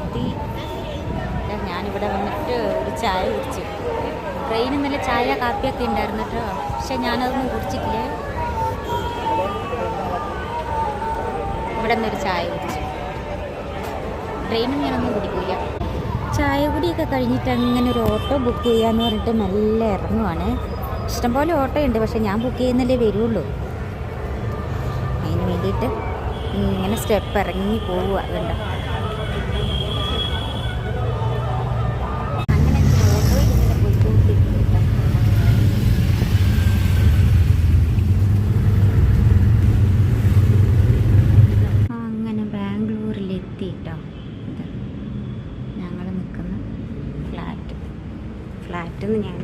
എത്തി. ഞാനിവിടെ വന്നിട്ട് ഒരു ചായ കുടിച്ചു. ട്രെയിനിൽ നല്ല ചായ കാപ്പിയൊക്കെ ഉണ്ടായിരുന്നു കേട്ടോ, പക്ഷെ ഞാനതൊന്നും കുടിച്ചിട്ടില്ലേ. ഇവിടെ നിന്നൊരു ചായ കുടിച്ചു. ട്രെയിനിൽ ഞാനൊന്നും കുടിക്കില്ല. ചായ കുടിയൊക്കെ കഴിഞ്ഞിട്ട് അങ്ങനെ ഒരു ഓട്ടോ ബുക്ക് ചെയ്യാന്ന് പറഞ്ഞിട്ട് മെല്ലെ ഇറങ്ങുവാണ്. ഇഷ്ടംപോലെ ഓട്ടോ ഉണ്ട്, പക്ഷെ ഞാൻ ബുക്ക് ചെയ്യുന്നല്ലേ വരുള്ളൂ. അതിന് വേണ്ടിയിട്ട് ഇങ്ങനെ സ്റ്റെപ്പ് ഇറങ്ങി പോവുക. വേണ്ട അങ്ങനെ ഓട്ടോയിൽ ഇങ്ങനെ പോയിക്കൊണ്ടിരിക്കും. അങ്ങനെ ബാംഗ്ലൂരിലെത്തിയിട്ടോ. ഞങ്ങൾ നിൽക്കുന്ന ഫ്ലാറ്റിൽ നിന്ന് ഞാൻ